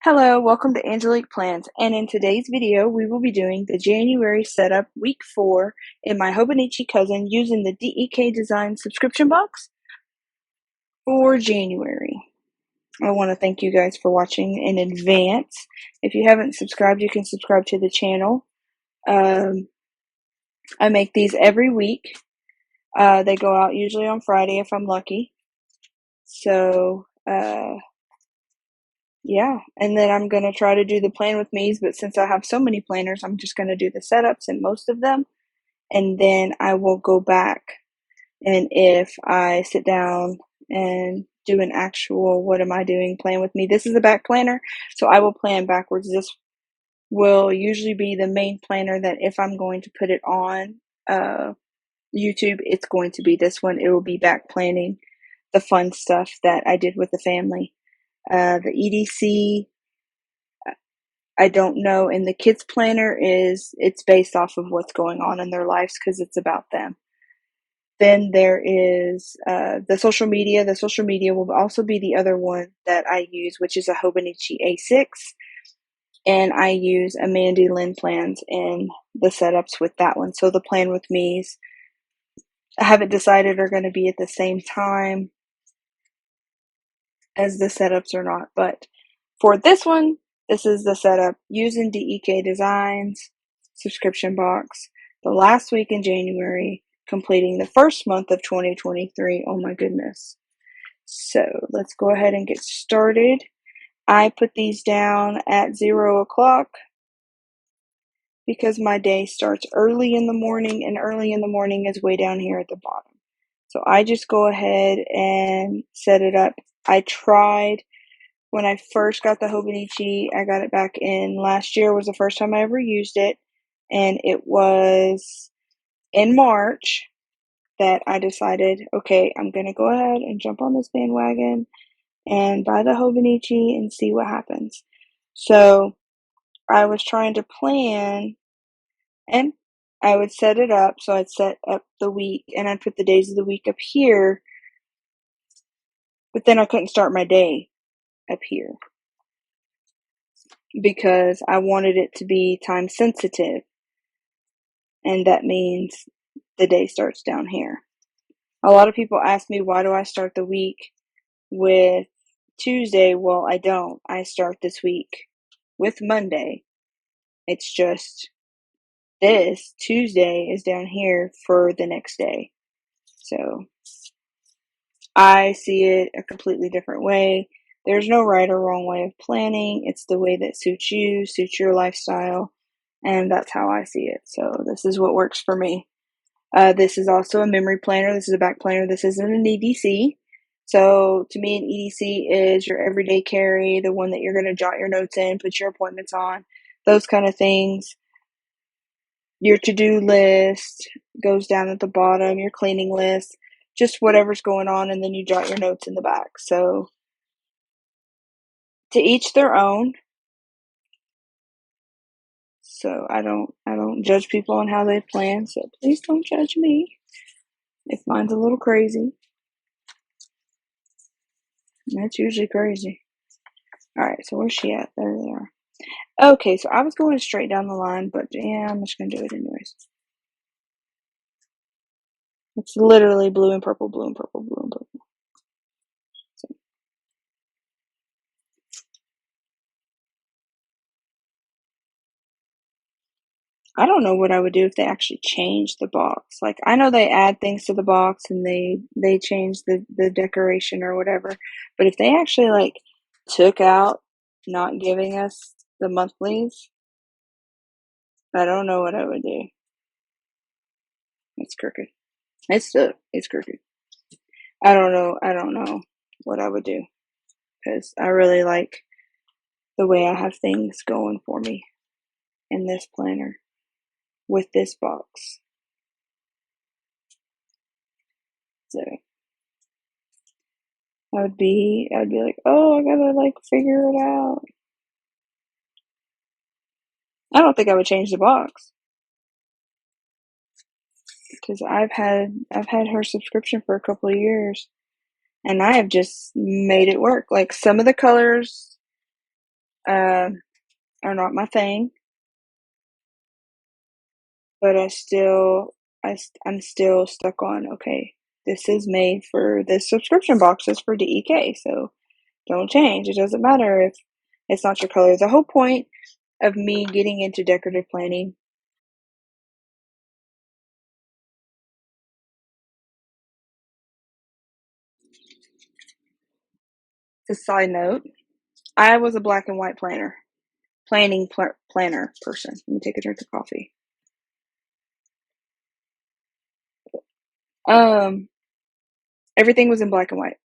Hello, welcome to Angelique Plans, and in today's video we will be doing the January setup week 4 in my Hobonichi Cousin using the DEK Designs subscription box for January. I want to thank you guys for watching in advance. If you haven't subscribed, you can subscribe to the channel. I make these every week. They go out usually on Friday if I'm lucky. So, yeah, and then I'm going to try to do the plan with me's, but since I have so many planners, I'm just going to do the setups in most of them, and then I will go back, and if I sit down and do an actual what am I doing plan with me, this is a back planner, so I will plan backwards. This will usually be the main planner that if I'm going to put it on YouTube, it's going to be this one. It will be back planning the fun stuff that I did with the family. The EDC, I don't know, and the kids planner it's based off of what's going on in their lives because it's about them. Then there is the social media. The social media will also be the other one that I use, which is a Hobonichi A6, and I use a Mandy Lynn plans in the setups with that one. So the plan with me's, I haven't decided are going to be at the same time as the setups or not, but for this one, this is the setup using DEK Designs subscription box the last week in January, completing the first month of 2023. Oh my goodness. So let's go ahead and get started. I put these down at 0 o'clock because my day starts early in the morning, and early in the morning is way down here at the bottom. So I just go ahead and set it up. I tried when I first got the Hobonichi. I got it back in last year was the first time I ever used it, and it was in March that I decided, okay, I'm going to go ahead and jump on this bandwagon and buy the Hobonichi and see what happens. So I was trying to plan, and I would set it up. So I'd set up the week, and I'd put the days of the week up here, but then I couldn't start my day up here because I wanted it to be time sensitive, and that means the day starts down here. A lot of people ask me, why do I start the week with Tuesday? Well, I don't. I start this week with Monday. It's just this Tuesday is down here for the next day. So I see it a completely different way. There's no right or wrong way of planning. It's the way that suits you, suits your lifestyle, and that's how I see it. So this is what works for me. This is also a memory planner. This is a back planner. This isn't an EDC. So to me, an EDC is your everyday carry, the one that you're going to jot your notes in, put your appointments on, those kind of things. Your to-do list goes down at the bottom, your cleaning list, just whatever's going on, and then you jot your notes in the back. So to each their own. So I don't judge people on how they plan, so please don't judge me if mine's a little crazy. And that's usually crazy. Alright, so where's she at? There they are. Okay, so I was going straight down the line, but yeah, I'm just gonna do it anyways. It's literally blue and purple, blue and purple, blue and purple. So I don't know what I would do if they actually changed the box. Like, I know they add things to the box and they change the decoration or whatever, but if they actually like took out not giving us the monthlies, I don't know what I would do. It's crooked. It's crooked. I don't know what I would do because I really like the way I have things going for me in this planner with this box. So I'd be like, oh, I gotta like figure it out. I don't think I would change the box because I've had her subscription for a couple of years, and I have just made it work. Like some of the colors are not my thing, but I'm still stuck on, okay, this is made for this subscription box is for DEK, so don't change. It doesn't matter if it's not your color. The whole point of me getting into decorative planning, a side note, I was a black and white planner person. Let me take a drink of coffee. Everything was in black and white.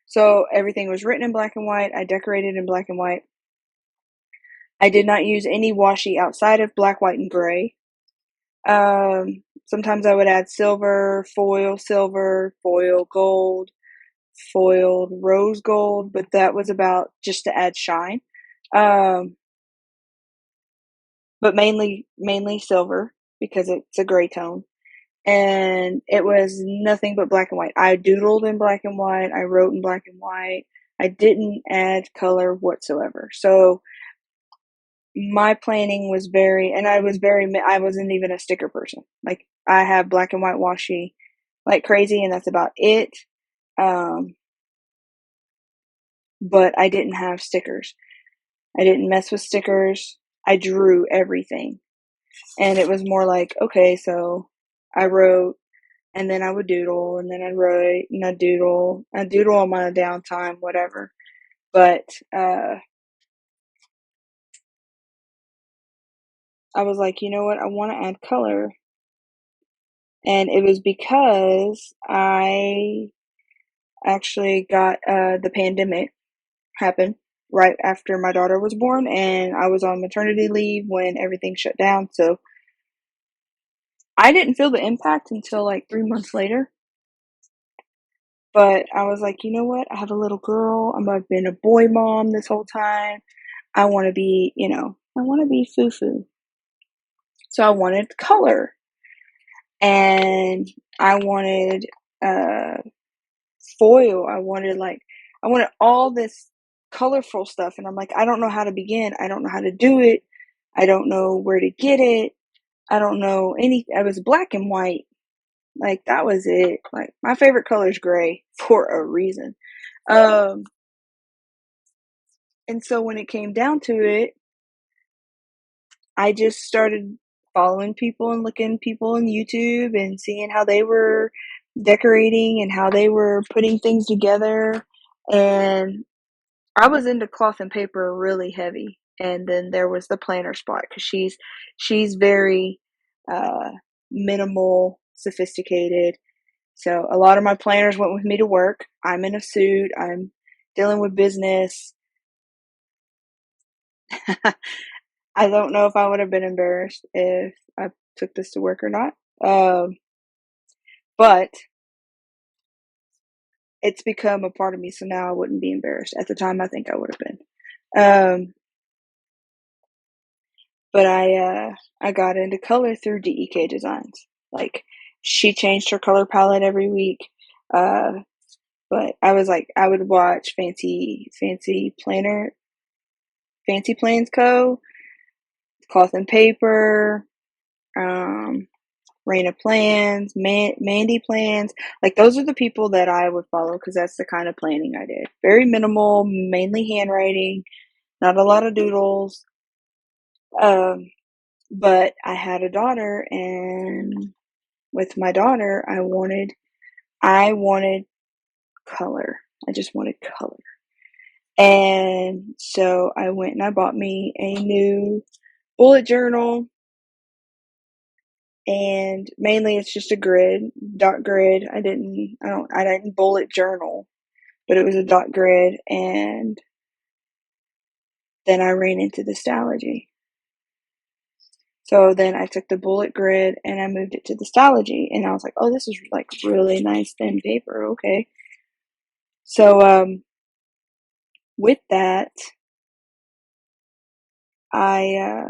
So everything was written in black and white. I decorated in black and white. I did not use any washi outside of black, white, and gray. Sometimes I would add silver, foil gold, foiled rose gold, but that was about just to add shine. But mainly silver because it's a gray tone. And it was nothing but black and white. I doodled in black and white. I wrote in black and white. I didn't add color whatsoever. So my planning was I wasn't even a sticker person. Like, I have black and white washi like crazy, and that's about it. But I didn't have stickers. I didn't mess with stickers. I drew everything. And it was more like, okay, so I wrote, and then I would doodle, and then I'd write, and I'd doodle on my downtime, whatever. But I was like, you know what? I want to add color. And it was because I actually got the pandemic happened right after my daughter was born, and I was on maternity leave when everything shut down. So I didn't feel the impact until like 3 months later. But I was like, you know what? I have a little girl. I've been a boy mom this whole time. I want to be, I want to be foo-foo. So I wanted color, and I wanted foil. I wanted all this colorful stuff, and I'm like, I don't know how to begin. I don't know how to do it. I don't know where to get it. I don't know anything. I was black and white. Like, that was it. Like, my favorite color is gray for a reason. And so when it came down to it, I just started following people and looking people on YouTube and seeing how they were decorating and how they were putting things together. And I was into cloth and paper really heavy. And then there was the planner spot, because she's very minimal, sophisticated. So a lot of my planners went with me to work. I'm in a suit. I'm dealing with business. I don't know if I would have been embarrassed if I took this to work or not. But it's become a part of me, so now I wouldn't be embarrassed. At the time, I think I would have been. But I got into color through DEK Designs. Like, she changed her color palette every week. But I was like, I would watch Fancy Plans Co., Cloth and Paper, Raina Plans, Mandy Plans. Like, those are the people that I would follow, because that's the kind of planning I did. Very minimal, mainly handwriting, not a lot of doodles. But I had a daughter, and with my daughter, I wanted color. I just wanted color. And so I went and I bought me a new bullet journal, and mainly it's just a dot grid. I didn't bullet journal, but it was a dot grid. And then I ran into the Stalogy. So then I took the bullet grid and I moved it to the Stalogy, and I was like, oh, this is like really nice thin paper. Okay. So with that, I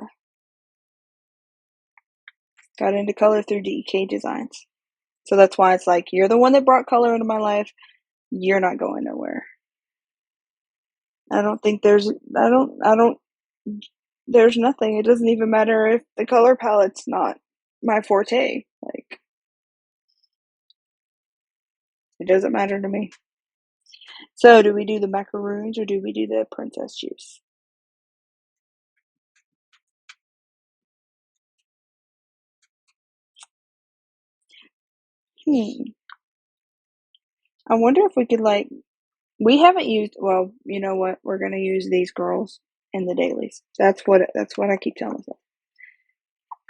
got into color through DEK Designs. So that's why it's like, you're the one that brought color into my life. You're not going nowhere. I don't think there's, I don't there's nothing. It doesn't even matter if the color palette's not my forte. Like, it doesn't matter to me. So, do we do the macaroons or do we do the princess juice? I wonder if we could, like, we haven't used, well, you know what? We're going to use these girls in the dailies. That's what I keep telling myself.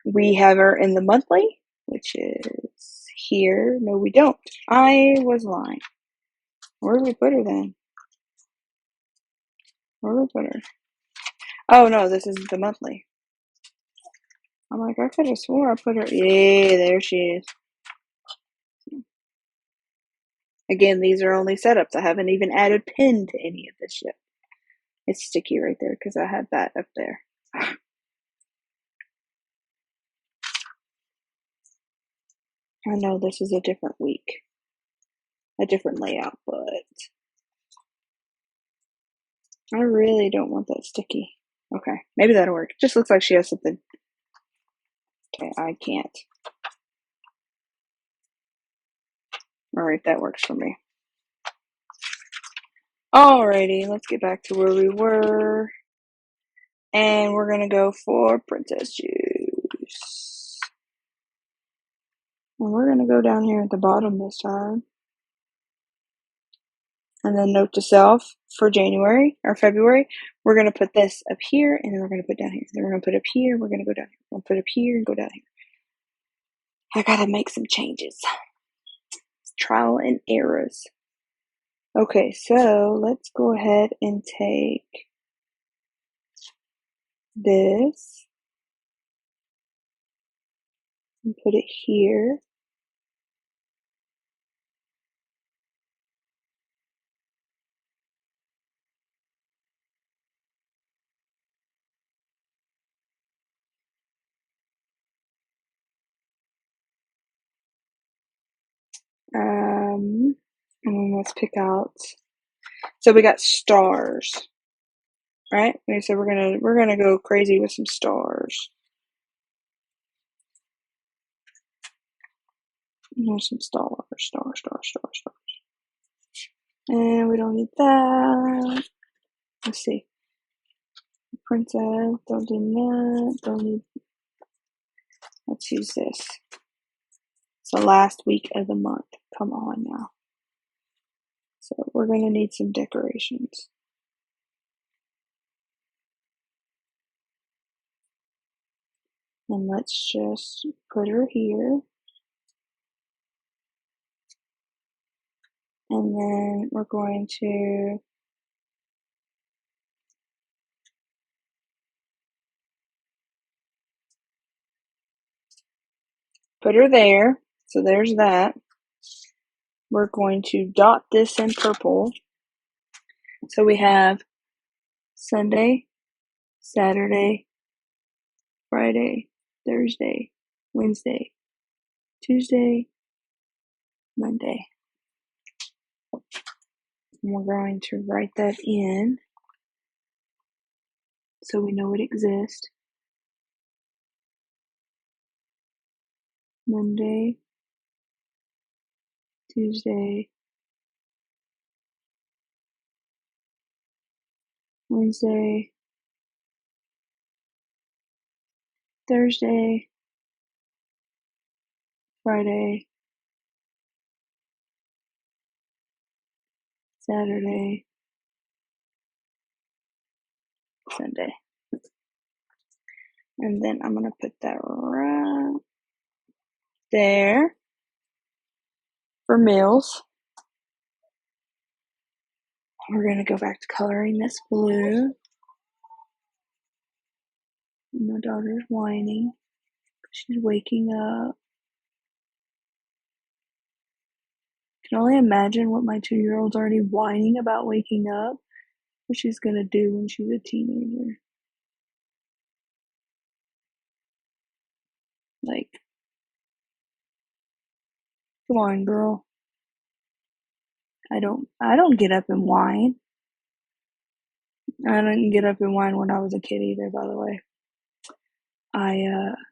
We have her in the monthly, which is here. No, we don't. I was lying. Where did we put her then? Where did we put her? Oh, no, this is the monthly. I'm like, I could have swore I put her. Yeah, there she is. Again, these are only setups. I haven't even added pin to any of this yet. It's sticky right there because I had that up there. I know this is a different week, a different layout, but I really don't want that sticky. Okay, maybe that'll work. It just looks like she has something. Okay, I can't. Alright, that works for me. Alrighty, let's get back to where we were. And we're gonna go for Princess Juice. And we're gonna go down here at the bottom this time. And then note to self for January or February, we're gonna put this up here and then we're gonna put down here. Then we're gonna put up here, we're gonna go down here. We'll put up here and go down here. I gotta make some changes. Trial and errors. Okay, so let's go ahead and take this and put it here. And then let's pick out. So we got stars, right? Okay, so we're gonna go crazy with some stars. Here's some stars. And we don't need that. Let's see. Princess, don't do that. Don't need. Let's use this. It's the last week of the month. Come on now. So we're gonna need some decorations. And let's just put her here. And then we're going to put her there. So there's that. We're going to dot this in purple. So we have Sunday, Saturday, Friday, Thursday, Wednesday, Tuesday, Monday. And we're going to write that in so we know it exists. Monday, Tuesday, Wednesday, Thursday, Friday, Saturday, Sunday. And then I'm going to put that right there for meals. We're going to go back to coloring this blue. And my daughter's whining. She's waking up. I can only imagine what my 2-year-old's already whining about waking up, what she's going to do when she's a teenager. Like, come on, girl. I don't get up and whine. I didn't get up and whine when I was a kid either, by the way. I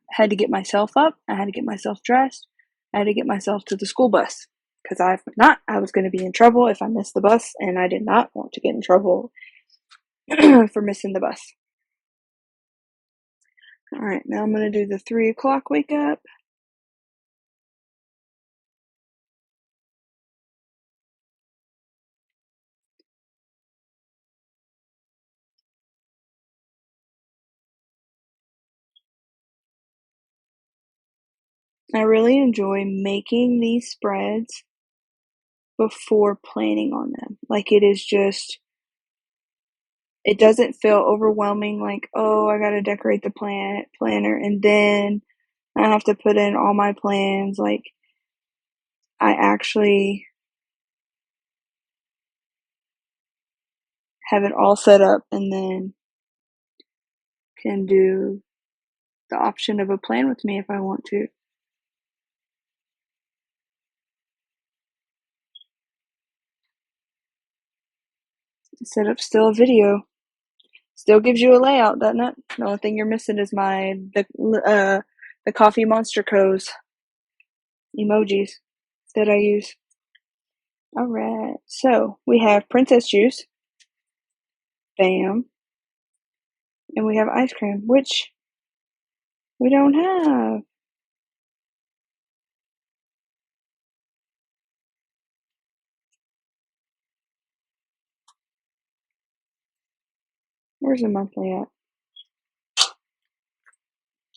had to get myself up. I had to get myself dressed. I had to get myself to the school bus. Because if not, I was going to be in trouble if I missed the bus, and I did not want to get in trouble for missing the bus. Alright, now I'm going to do the 3 o'clock wake up. I really enjoy making these spreads before planning on them. Like, it is just, it doesn't feel overwhelming, like, oh, I gotta decorate the planner, and then I have to put in all my plans. Like, I actually have it all set up and then can do the option of a plan with me if I want to. Set up still a video. Still gives you a layout, doesn't it? The only thing you're missing is the thecoffeemonsterzco emojis that I use. Alright, so we have princess juice, bam, and we have ice cream, which we don't have. Where's the monthly at?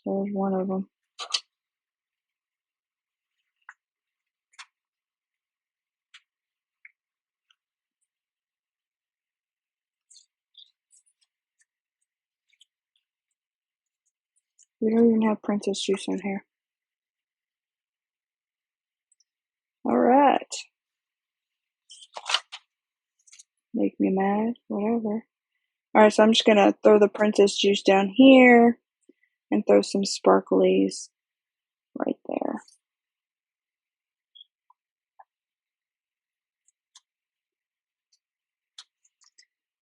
There's one of them. We don't even have princess juice on here. Alright. Make me mad, whatever. Alright, so I'm just gonna throw the princess juice down here and throw some sparklies right there.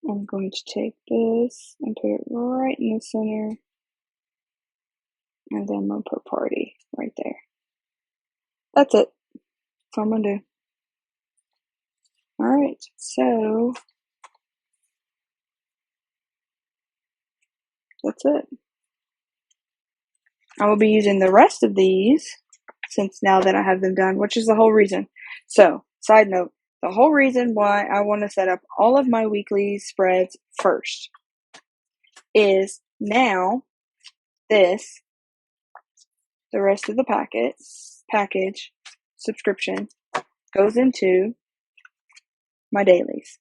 I'm going to take this and put it right in the center, and then I'm going to put party right there. That's it. That's all I'm going to do. Alright, so that's it. I will be using the rest of these since now that I have them done, which is the whole reason. So, side note, the whole reason why I want to set up all of my weekly spreads first is now this, the rest of the package subscription goes into my dailies.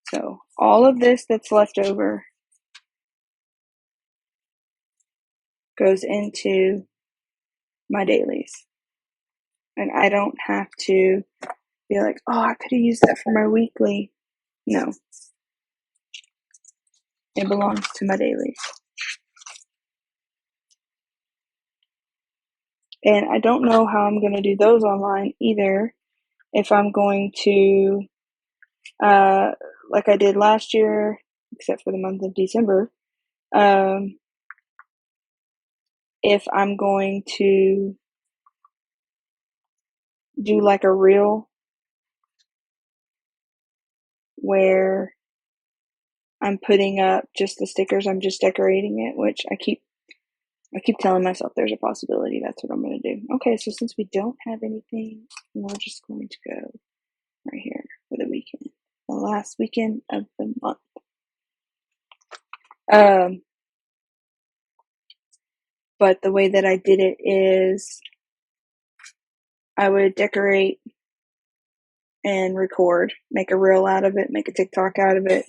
So all of this that's left over goes into my dailies. And I don't have to be like, oh, I could have used that for my weekly. No. It belongs to my dailies. And I don't know how I'm going to do those online either. If I'm going to, like I did last year, except for the month of December, if I'm going to do like a reel where I'm putting up just the stickers, I'm just decorating it, which I keep telling myself there's a possibility that's what I'm going to do. Okay, so since we don't have anything, we're just going to go right here for the weekend, the last weekend of the month. But the way that I did it is I would decorate and record, make a reel out of it, make a TikTok out of it.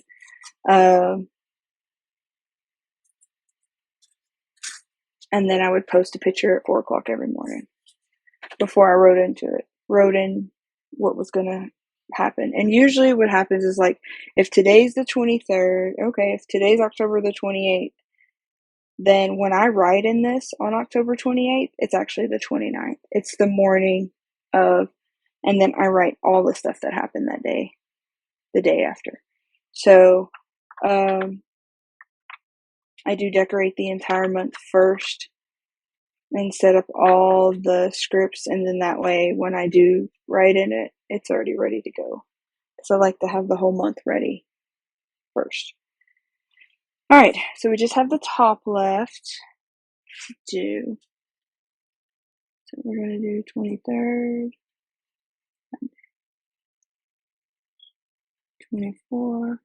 And then I would post a picture at 4 o'clock every morning before I wrote in what was going to happen. And usually what happens is, like, if today's the 23rd, okay, if today's October the 28th, then when I write in this on October 28th, it's actually the 29th. It's the morning of, and then I write all the stuff that happened that day, the day after. So I do decorate the entire month first and set up all the scripts, and then that way when I do write in it, it's already ready to go. Because I like to have the whole month ready first. Alright, so we just have the top left to do. So we're going to do 23rd, 24.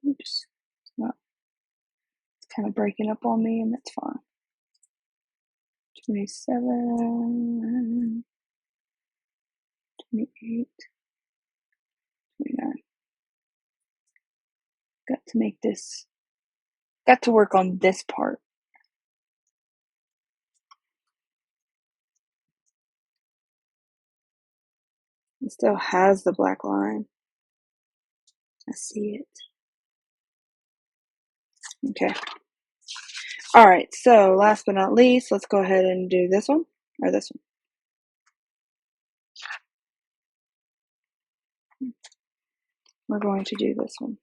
Oops, it's kind of breaking up on me, and that's fine. 27, 28, 29. Got to work on this part. It still has the black line. I see it. Okay. Alright, so last but not least, let's go ahead and do this one, or this one. We're going to do this one.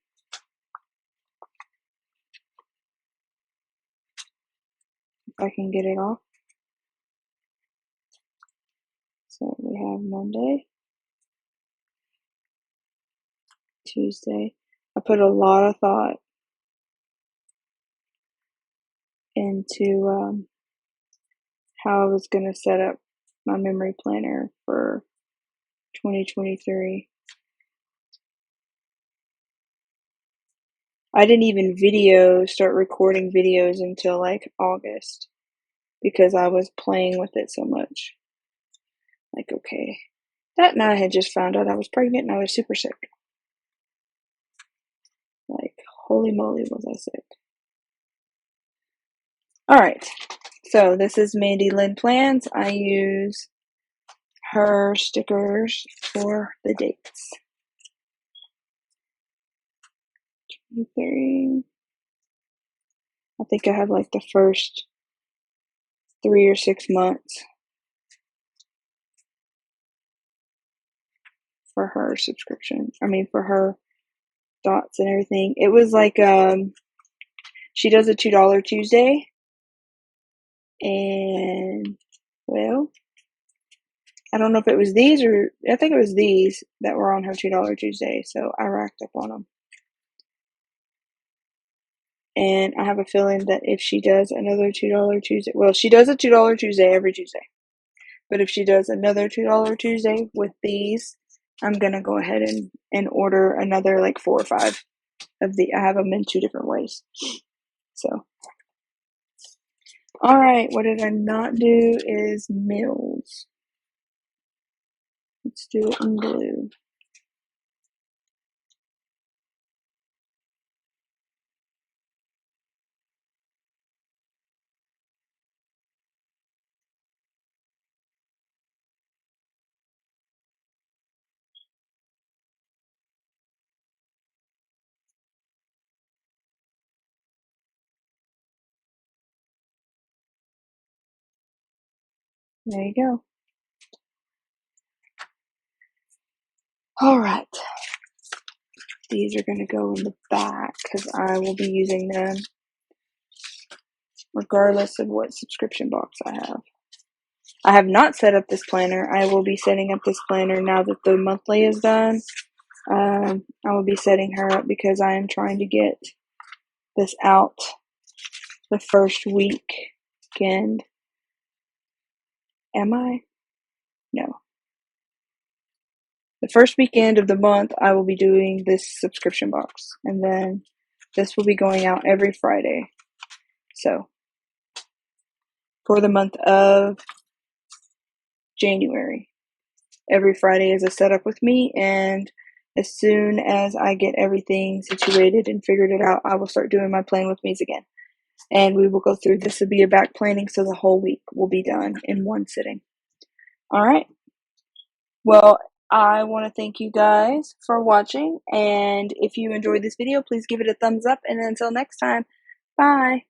If I can get it off. So we have Monday, Tuesday. I put a lot of thought into how I was going to set up my memory planner for 2023. I didn't even start recording videos until like August because I was playing with it so much. Like, okay. That night I had just found out I was pregnant and I was super sick. Like, holy moly was I sick. Alright, so this is Mandy Lynn Plans. I use her stickers for the dates. 23. I think I have like the first 3 or 6 months for her subscription. For her dots and everything. It was like, she does a $2 Tuesday. And, well, I don't know if it was these or, I think it was these that were on her $2 Tuesday. So I racked up on them. And I have a feeling that if she does another $2 Tuesday, well, she does a $2 Tuesday every Tuesday. But if she does another $2 Tuesday with these, I'm going to go ahead and order another like 4 or 5 of the, I have them in 2 different ways. So, alright, what did I not do is Mills. Let's do it in blue. There you go. Alright. These are going to go in the back because I will be using them regardless of what subscription box I have. I have not set up this planner. I will be setting up this planner now that the monthly is done. I will be setting her up because I am trying to get this out the first weekend. Am I? No. The first weekend of the month, I will be doing this subscription box. And then this will be going out every Friday. So, for the month of January, every Friday is a setup with me. And as soon as I get everything situated and figured it out, I will start doing my plan with me's again. And we will go through, this will be a back planning, so the whole week will be done in one sitting. Alright. Well, I want to thank you guys for watching, and if you enjoyed this video, please give it a thumbs up, and until next time, bye!